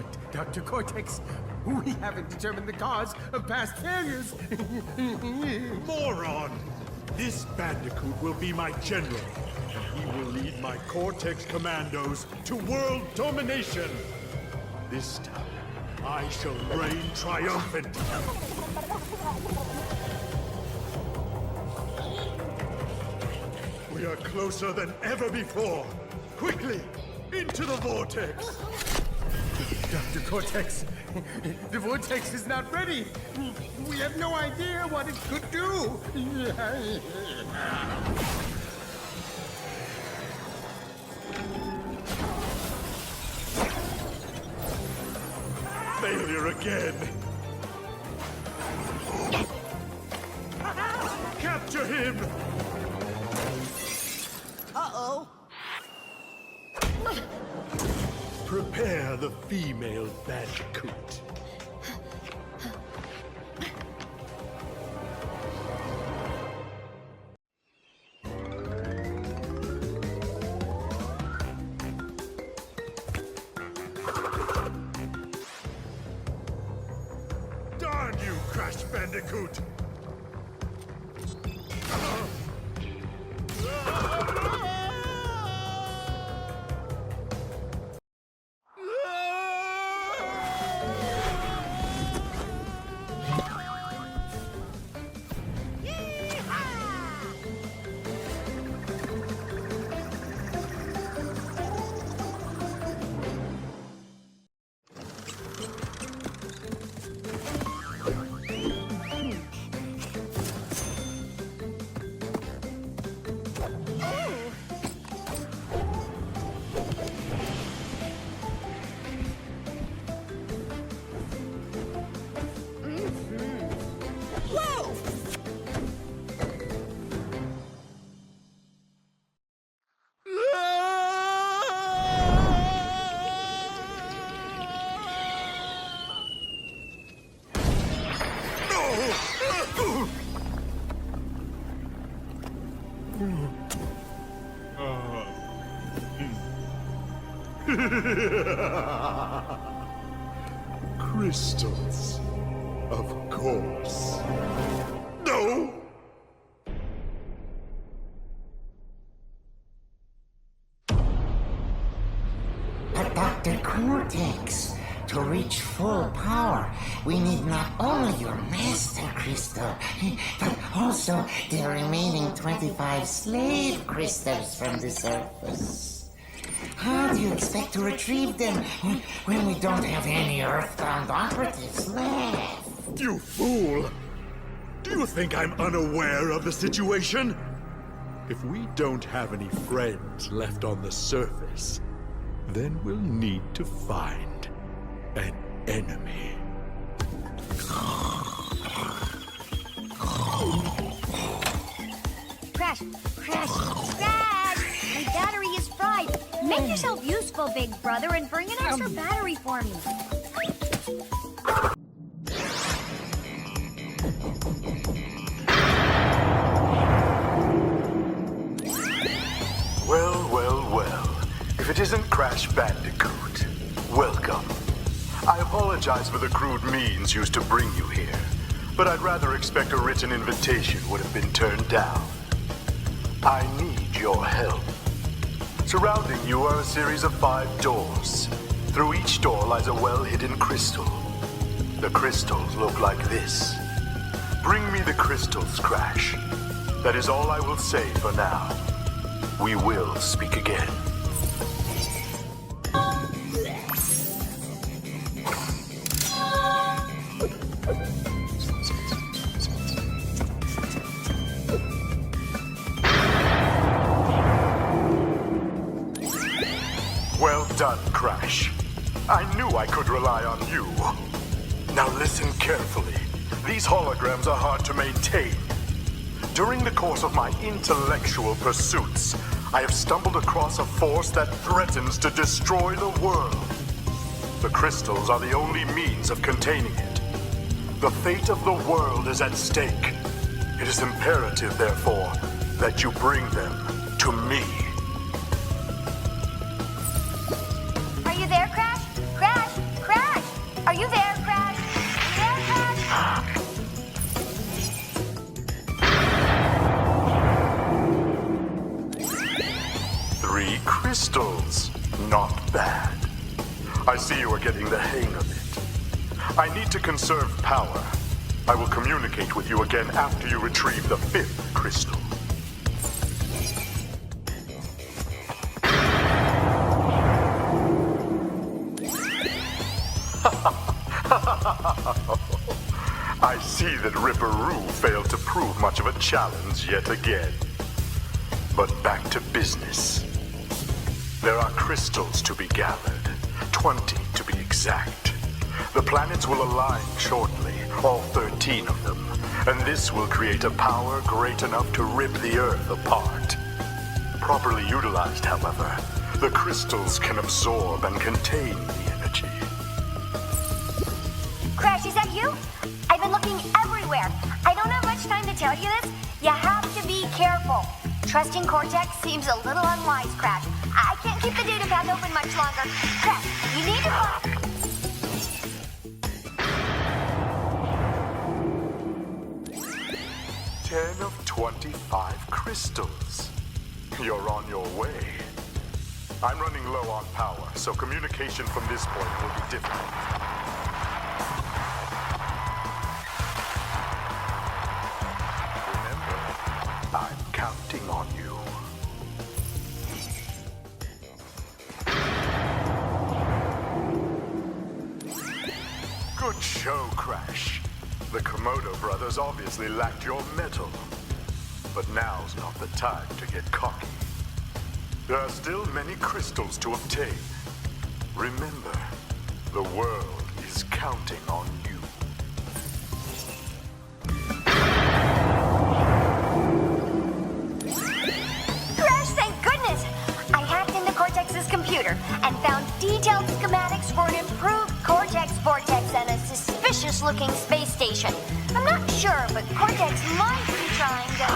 But, Dr. Cortex, we haven't determined the cause of past failures. Moron! This Bandicoot will be my general, and he will lead my Cortex commandos to world domination. This time, I shall reign triumphant. We are closer than ever before. Quickly, into the vortex. Dr. Cortex, the vortex is not ready. We have no idea what it could do. Failure again. Capture him! Uh-oh. Prepare the female Bandicoot. Darn you, Crash Bandicoot! Crystals, of course. No! But Dr. Cortex, to reach full power, we need not only your master crystal, but also the remaining 25 slave crystals from the surface. How do you expect to retrieve them when we don't have any Earthbound operatives left? You fool! Do you think I'm unaware of the situation? If we don't have any friends left on the surface, then we'll need to find an enemy. Crash! Crash! Crash! My battery is fried. Make yourself useful, big brother, and bring an extra battery for me. Well, well, well. If it isn't Crash Bandicoot, welcome. I apologize for the crude means used to bring you here, but I'd rather expect a written invitation would have been turned down. I need your help. Surrounding you are a series of 5 doors. Through each door lies a well-hidden crystal. The crystals look like this. Bring me the crystals, Crash. That is all I will say for now. We will speak again. Well done, Crash. I knew I could rely on you. Now listen carefully. These holograms are hard to maintain. During the course of my intellectual pursuits, I have stumbled across a force that threatens to destroy the world. The crystals are the only means of containing it. The fate of the world is at stake. It is imperative, therefore, that you bring them to me. Are you there, Crash? Crash! Crash! not bad. I see you are getting the hang of it. I need to conserve power. I will communicate with you again after you retrieve the 5th crystal. I see that Ripperoo failed to prove much of a challenge yet again. But back to business. There are crystals to be gathered, 20 to be exact. The planets will align shortly, all 13 of them, and this will create a power great enough to rip the Earth apart. Properly utilized, however, the crystals can absorb and contain the energy. Crash, is that you? I've been looking everywhere. I don't have much time to tell you this. You have to be careful. Trusting Cortex seems a little unwise, Crash. I can't keep the data path open much longer. Crash, you need to find... 10 of 25 crystals. You're on your way. I'm running low on power, so communication from this point will be difficult. Remember, I'm counting on you. Good show, Crash. The Komodo brothers obviously lacked your mettle. But now's not the time to get cocky. There are still many crystals to obtain. Remember, the world is counting on you. Crash, thank goodness! I hacked into Cortex's computer and found detailed schematics for an improved Cortex Vortex and a suspicious-looking space station. I'm not sure, but Cortex might be trying to...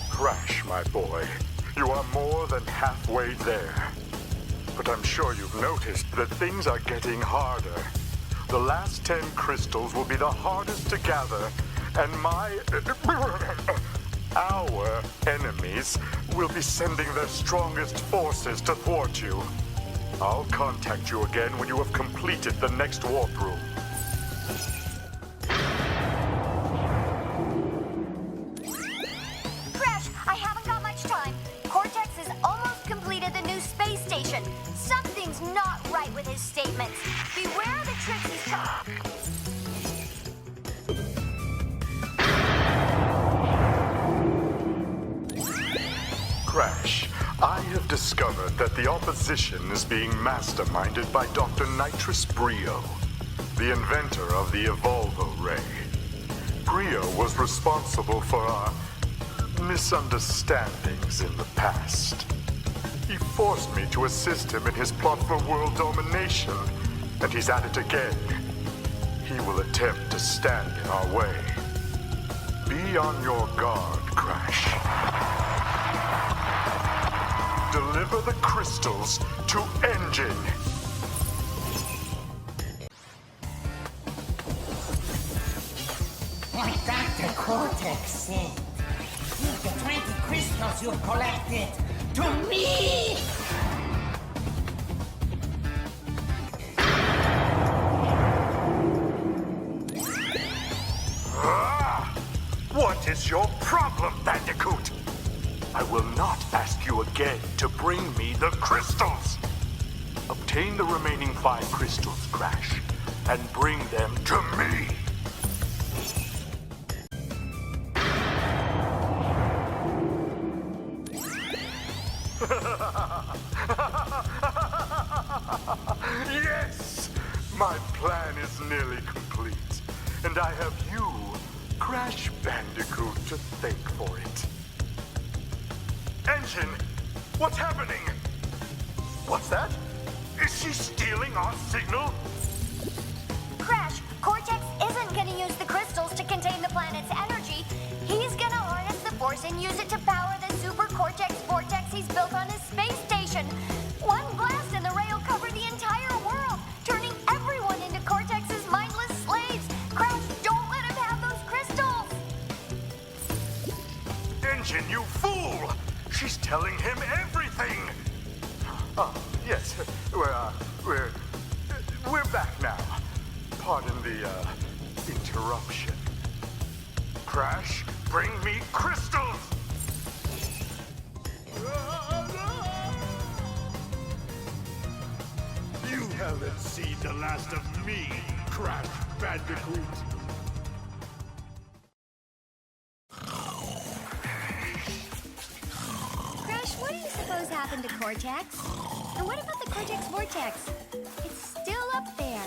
Crash, my boy. You are more than halfway there. But I'm sure you've noticed that things are getting harder. The last 10 crystals will be the hardest to gather, and our enemies will be sending their strongest forces to thwart you. I'll contact you again when you have completed the next warp room. Crash, I haven't got much time. Cortex has almost completed the new space station. Something's not right with his statements. Beware the tricks he's trying... Crash, I have discovered that the opposition is being masterminded by Dr. Nitrous Brio, the inventor of the Evolvo Ray. Brio was responsible for our misunderstandings in the past. He forced me to assist him in his plot for world domination, and he's at it again. He will attempt to stand in our way. Be on your guard, Crash. Deliver the crystals to Engine. Like Dr. Cortex said, give the 20 crystals you've collected to me! What is your problem, Bandicoot? I will not ask you again to bring me the crystals. Obtain the remaining 5 crystals, Crash, and bring them to me. Yes! My plan is nearly complete, and I have you, Crash Bandicoot, to thank for it. Engine, what's happening? What's that? Is she stealing our signal? Crash, Cortex isn't gonna use the crystals to contain the planet's energy. He's gonna harness the force and use it to power the super Cortex Vortex he's built on his space station. One blast and the ray will cover the entire world, turning everyone into Cortex's mindless slaves. Crash, don't let him have those crystals! engine, you fool! She's telling him everything! Oh, yes, we're back now. Pardon the, interruption. Crash, bring me crystals! You haven't seen the last of me, Crash Bandicoot. Crash, what do you suppose happened to Cortex? And what about the Cortex Vortex? It's still up there.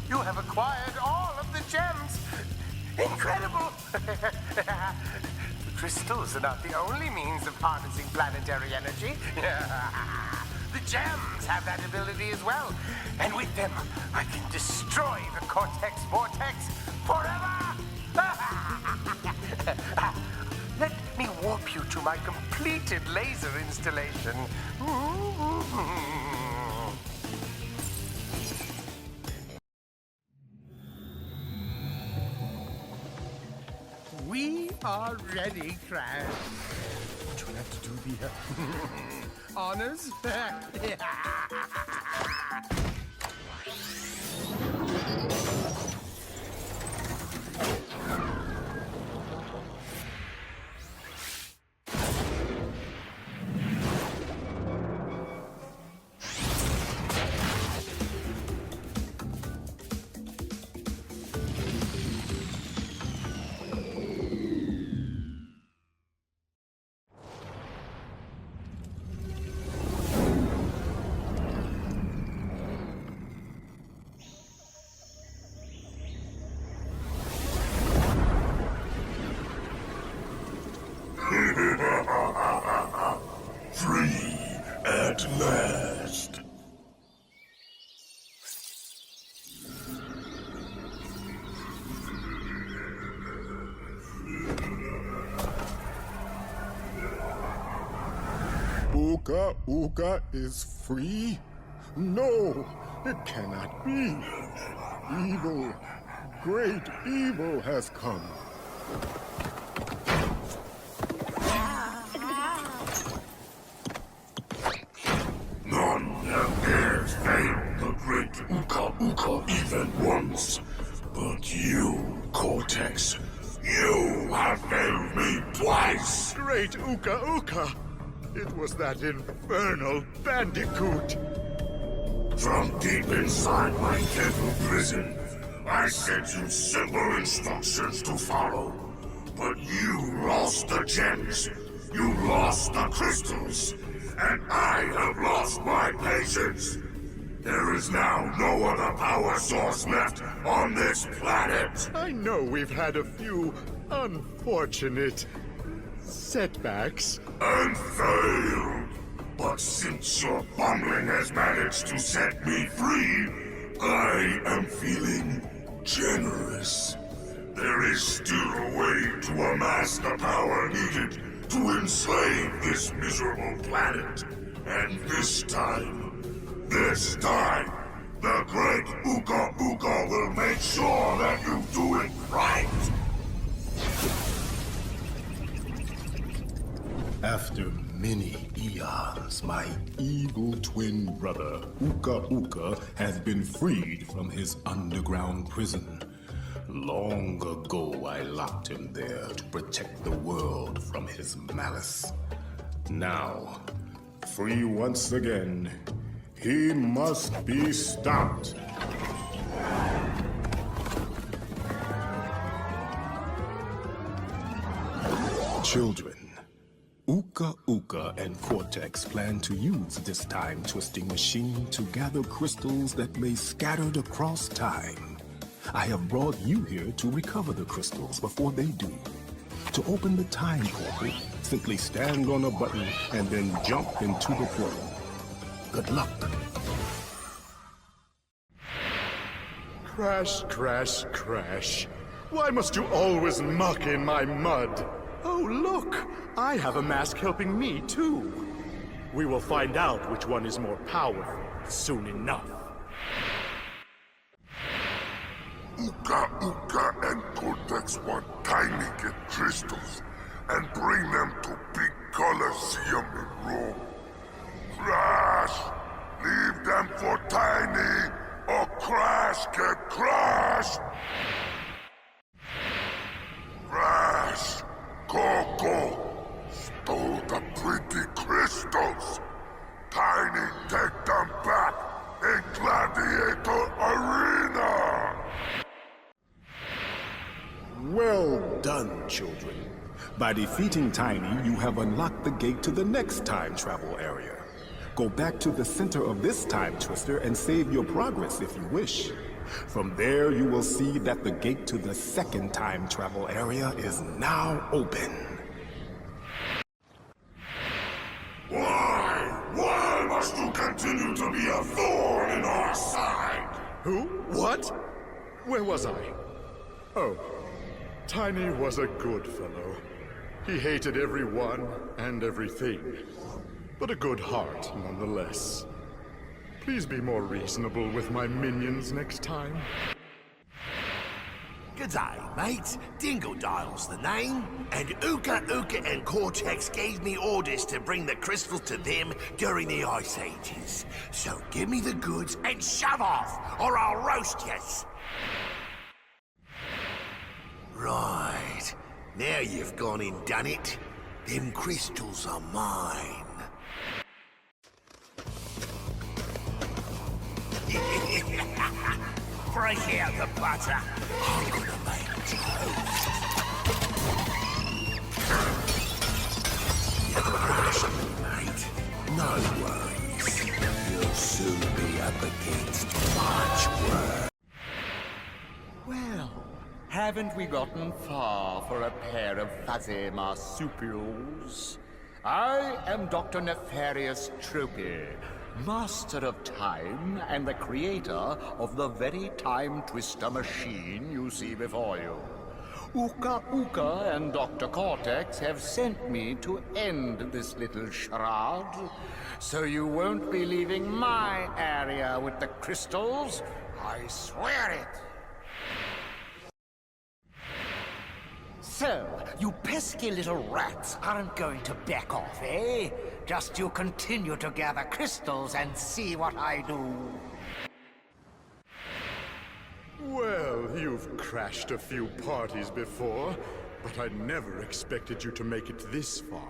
You have acquired all of the gems. Incredible! The crystals are not the only means of harnessing planetary energy. The gems have that ability as well. And with them, I can destroy the Cortex Vortex forever! Let me warp you to my completed laser installation. We are ready, Crash. Would you like to do the honors? Free at last. Uka Uka is free? No, it cannot be. Evil, great evil has come. None have dared fail the great Uka Uka even once. But you, Cortex, you have failed me twice! Great Uka Uka! It was that infernal Bandicoot! From deep inside my deadly prison, I sent you simple instructions to follow. But you lost the gems, you lost the crystals, and I have lost my patience. There is now no other power source left on this planet. I know we've had a few unfortunate setbacks. And failed. But since your bumbling has managed to set me free, I am feeling generous. There is still a way to amass the power needed to enslave this miserable planet. And this time, the great Uka Uka will make sure that you do it right. After many eons, my evil twin brother, Uka Uka, has been freed from his underground prison. Long ago, I locked him there to protect the world from his malice. Now, free once again, he must be stopped. Children, Uka Uka and Cortex plan to use this time-twisting machine to gather crystals that lay scattered across time. I have brought you here to recover the crystals before they do. To open the time portal, simply stand on a button and then jump into the portal. Good luck. Crash, crash, crash. Why must you always muck in my mud? Oh, look! I have a mask helping me, too. We will find out which one is more powerful soon enough. Uka Uka and Cortex want Tiny get crystals and bring them to Big Colosseum in Rome. Crash! Leave them for Tiny, or Crash get crushed! Crash! Coco! Stole the pretty crystals! Tiny, take them back in Gladiator Arena! Well done, children. By defeating Tiny, you have unlocked the gate to the next time travel area. Go back to the center of this time twister and save your progress if you wish. From there, you will see that the gate to the second time travel area is now open. Why must you continue to be a thorn in our side? Who? What? Where was I? Oh. Tiny was a good fellow. He hated everyone and everything, but a good heart nonetheless. Please be more reasonable with my minions next time. G'day, mates. Dingledile's the name, and Uka Uka and Cortex gave me orders to bring the crystals to them during the Ice Ages. So give me the goods and shove off, or I'll roast yous. Right. Now you've gone and done it. Them crystals are mine. Break out the butter. I'm gonna make toast. You're crashing, mate. No worries. You'll soon be up against much work. Well, haven't we gotten far for a pair of fuzzy marsupials? I am Dr. Nefarious Tropy, Master of Time and the creator of the very time twister machine you see before you. Uka Uka and Dr. Cortex have sent me to end this little charade, so you won't be leaving my area with the crystals. I swear it. So, you pesky little rats aren't going to back off, eh? Just you continue to gather crystals and see what I do. Well, you've crashed a few parties before, but I never expected you to make it this far.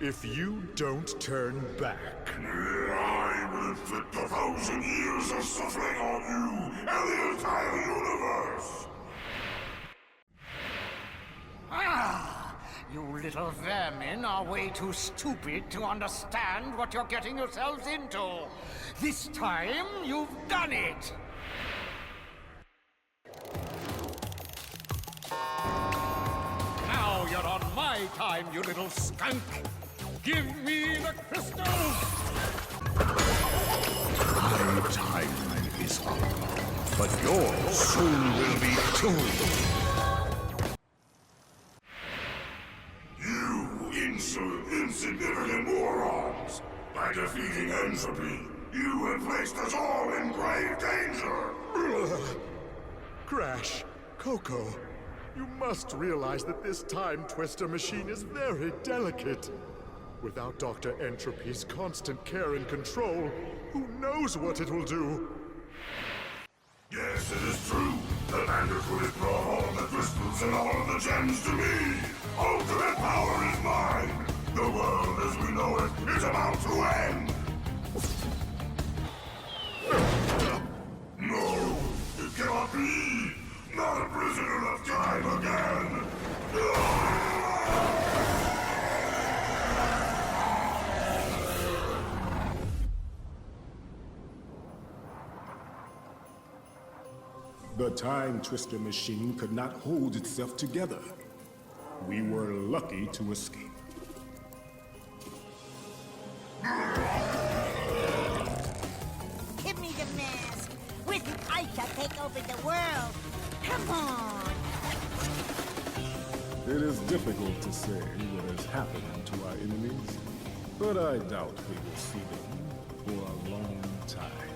If you don't turn back... I will inflict 1,000 years of suffering on you and the entire universe! Ah! You little vermin are way too stupid to understand what you're getting yourselves into. This time, you've done it! Now you're on my time, you little skunk! Give me the crystals! My time is up, but yours soon will be too. Insignificant morons! By defeating entropy, you have placed us all in grave danger! Crash, Coco, you must realize that this time twister machine is very delicate. Without Dr. Entropy's constant care and control, who knows what it will do? Yes, it is true. The Bandicoot has brought all the crystals and all of the gems to me. Ultimate power is mine. The world as we know it is about to end. No, it cannot be. Not a prisoner of time again. The time twister machine could not hold itself together. We were lucky to escape. Give me the mask. With it, I shall take over the world. Come on! It is difficult to say what has happened to our enemies, but I doubt we will see them for a long time.